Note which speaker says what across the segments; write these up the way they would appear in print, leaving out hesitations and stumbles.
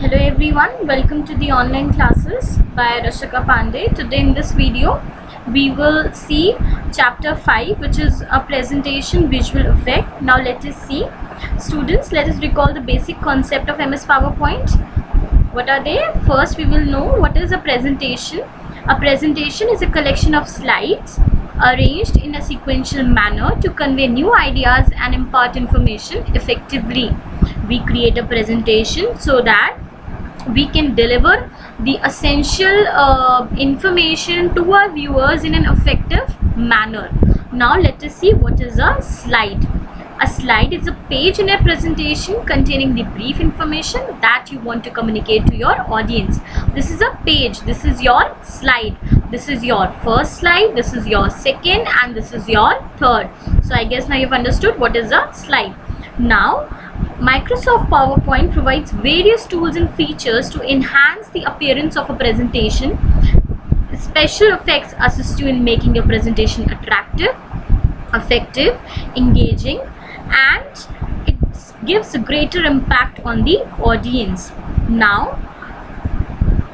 Speaker 1: Hello everyone, welcome to the online classes by Rashika Pandey. Today in this video, we will see chapter 5, which is a presentation visual effect. Now let us see. Students, let us recall the basic concept of MS PowerPoint. What are they? First, we will know what is a presentation. A presentation is a collection of slides arranged in a sequential manner to convey new ideas and impart information effectively. We create a presentation so that we can deliver the essential information to our viewers in an effective manner. Now let us see what is a slide. A slide is a page in a presentation containing the brief information that you want to communicate to your audience. This is a page, this is your slide, this is your first slide, this is your second, and this is your third. So I guess now you've understood what is a slide. Now Microsoft PowerPoint provides various tools and features to enhance the appearance of a presentation. Special effects assist you in making your presentation attractive, effective, engaging, and it gives a greater impact on the audience. Now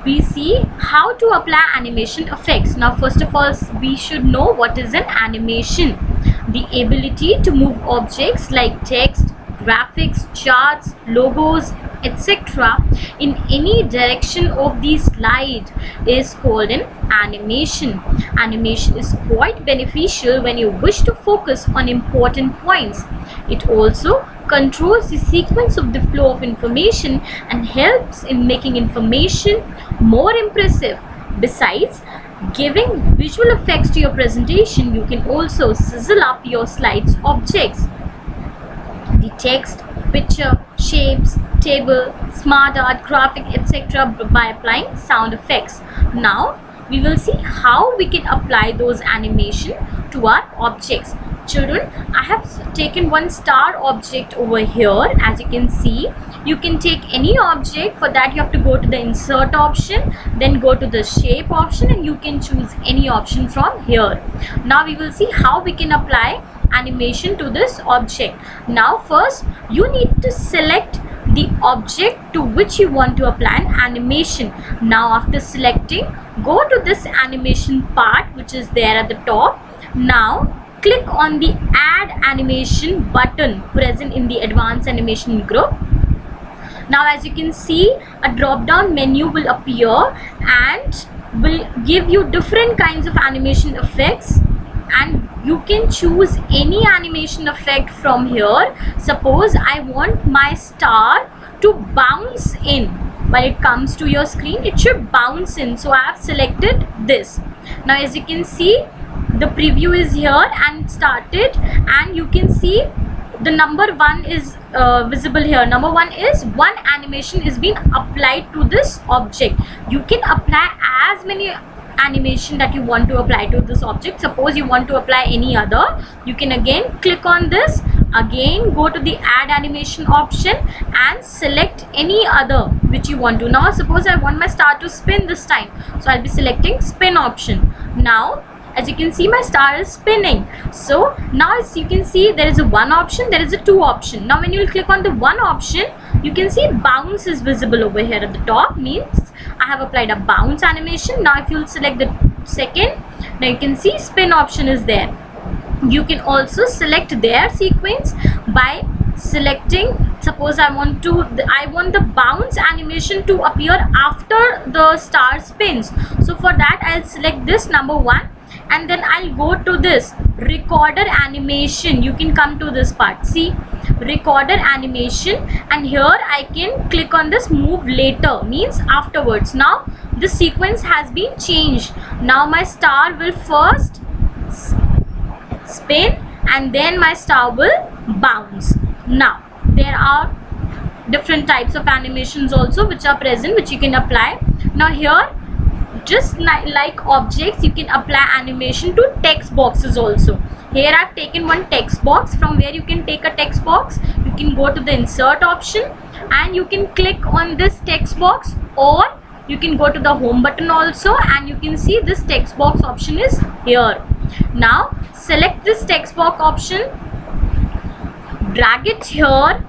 Speaker 1: we see how to apply animation effects. Now first of all, we should know what is an animation. The ability to move objects like text, graphics, charts, logos, etc. in any direction of the slide is called an animation. Animation is quite beneficial when you wish to focus on important points. It also controls the sequence of the flow of information and helps in making information more impressive. Besides giving visual effects to your presentation, you can also sizzle up your slides objects, the text, picture, shapes, table, smart art, graphic, etc. by applying sound effects. Now we will see how we can apply those animation to our objects. Children, I have taken one star object over here. As you can see, you can take any object. For that you have to go to the insert option, then go to the shape option, and you can choose any option from here. Now we will see how we can apply animation to this object. Now first you need to select the object to which you want to apply an animation. Now after selecting, go to this animation part which is there at the top. Now click on the add animation button present in the advanced animation group. Now as you can see, a drop down menu will appear and will give you different kinds of animation effects, and you can choose any animation effect from here. Suppose I want my star to bounce in. When it comes to your screen, it should bounce in, so I have selected this. Now as you can see, the preview is here and started, and you can see the number 1 is visible here. Number 1 is one animation is being applied to this object. You can apply as many animation that you want to apply to this object. Suppose you want to apply any other, you can again click on this, again go to the add animation option and select any other which you want to. Now suppose I want my star to spin this time, so I'll be selecting spin option. Now as you can see, my star is spinning. So now as you can see, there is a 1 option, there is a 2 option. Now when you will click on the 1 option, you can see bounce is visible over here at the top, means I have applied a bounce animation. Now if you will select the second, now you can see spin option is there. You can also select their sequence by selecting, suppose I want the bounce animation to appear after the star spins. So for that I'll select this number 1, and then I'll go to this recorder animation. You can come to this part, see recorder animation, and here I can click on this move later, means afterwards. Now the sequence has been changed. Now my star will first spin and then my star will bounce. Now there are different types of animations also which are present, which you can apply. Now here, just like objects, you can apply animation to text boxes also. Here I've taken one text box. From where you can take a text box, you can go to the insert option and you can click on this text box, or you can go to the home button also, and you can see this text box option is here. Now select this text box option, drag it here,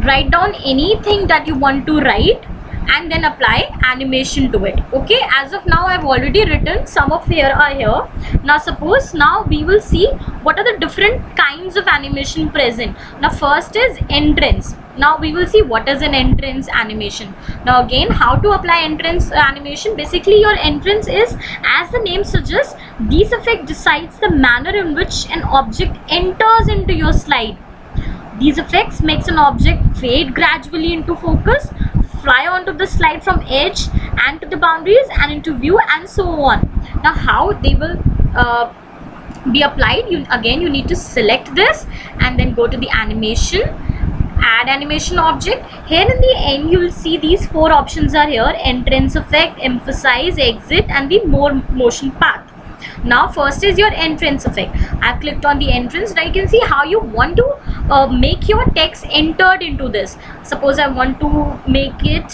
Speaker 1: write down anything that you want to write, and then apply animation to it. Okay, as of now I've already written some of here are here. Now suppose now we will see what are the different kinds of animation present. Now first is entrance. Now we will see what is an entrance animation. Now again, how to apply entrance animation. Basically your entrance is, as the name suggests, this effect decides the manner in which an object enters into your slide. These effects makes an object fade gradually into focus, fly onto the slide from edge and to the boundaries and into view, and so on. Now how they will be applied, you need to select this and then go to the animation, add animation object. Here in the end you will see these 4 options are here: entrance effect, emphasize, exit, and the more motion path. Now first is your entrance effect. I've clicked on the entrance. Now you can see how you want to make your text entered into this. Suppose I want to make it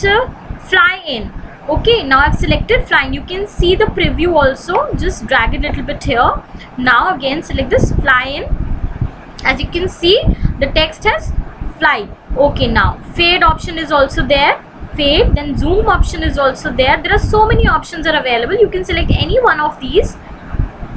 Speaker 1: fly in. Okay, now I've selected flying. You can see the preview also. Just drag it a little bit here. Now again select this fly in. As you can see, the text has fly. Okay, now fade option is also there. Fade, then zoom option is also there. There are so many options are available. You can select any one of these.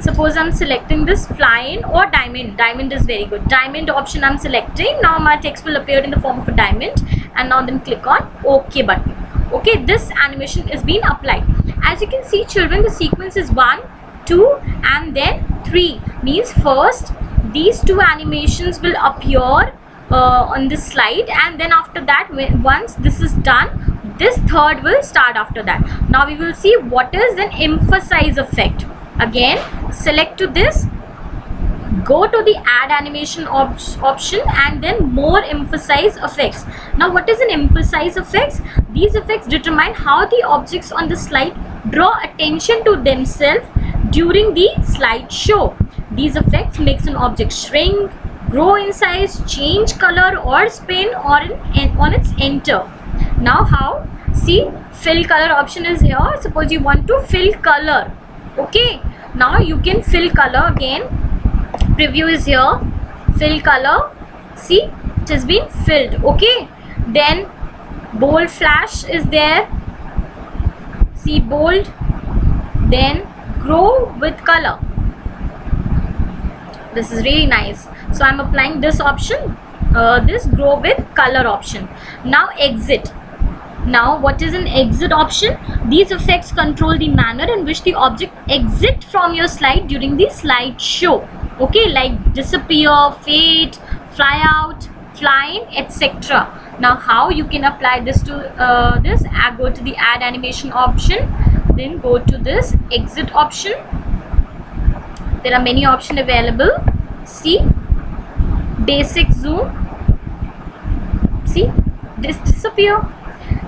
Speaker 1: Suppose I'm selecting this fly in or diamond. Diamond is very good. Diamond option I'm selecting. Now my text will appear in the form of a diamond, and now then click on OK button. Okay, this animation is being applied. As you can see children, the sequence is 1, 2 and then 3. Means first these 2 animations will appear on this slide, and then after that, once this is done, this third will start after that. Now we will see what is an emphasize effect. Again select to this, go to the add animation option and then more emphasize effects. Now what is an emphasize effects? These effects determine how the objects on the slide draw attention to themselves during the slideshow. These effects makes an object shrink, grow in size, change color or spin on its enter. Now how? See, fill color option is here. Suppose you want to fill color. Okay, now you can fill color again. Preview is here, fill color. See, it has been filled. Okay, then bold flash is there. See, bold, then grow with color. This is really nice. So I'm applying this option, this grow with color option. Now exit. Now what is an exit option? These effects control the manner in which the object exit from your slide during the slideshow. Okay, like disappear, fade, fly out, flying, etc. Now how you can apply this to this? I go to the add animation option, then go to this exit option. There are many options available. See, basic zoom. See, this disappear.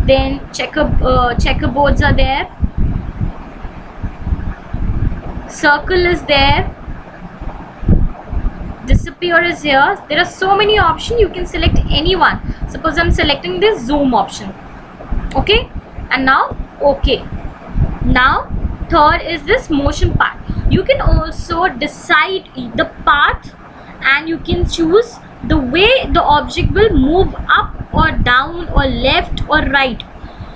Speaker 1: Then checkerboards are there. Circle is there. Disappear is here. There are so many options. You can select any one. Suppose I'm selecting this zoom option. Okay, and now okay. Now third is this motion path. You can also decide the path and you can choose the way the object will move up or down or left or right,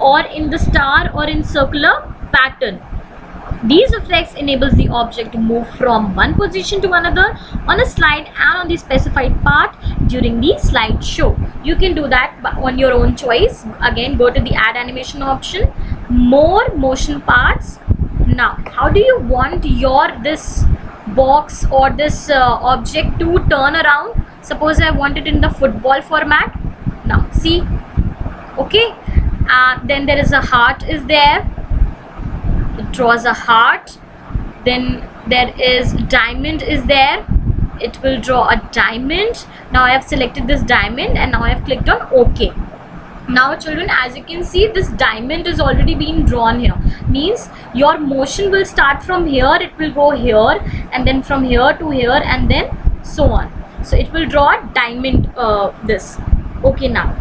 Speaker 1: or in the star or in circular pattern. These effects enables the object to move from one position to another on a slide and on the specified path during the slideshow. You can do that on your own choice. Again, go to the add animation option, more motion paths. Now how do you want your this box or this object to turn around? Suppose I want it in the football format. Now see, okay, then there is a heart is there. It draws a heart. Then there is diamond is there. It will draw a diamond. Now I have selected this diamond and now I have clicked on OK. Now children, as you can see, this diamond is already being drawn here. Means your motion will start from here, it will go here, and then from here to here, and then so on. So it will draw a diamond this. Okay, now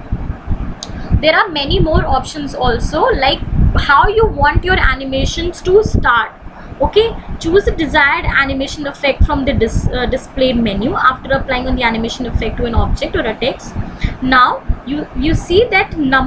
Speaker 1: there are many more options also, like how you want your animations to start. Okay, choose the desired animation effect from the displayed menu after applying on the animation effect to an object or a text. Now you see that number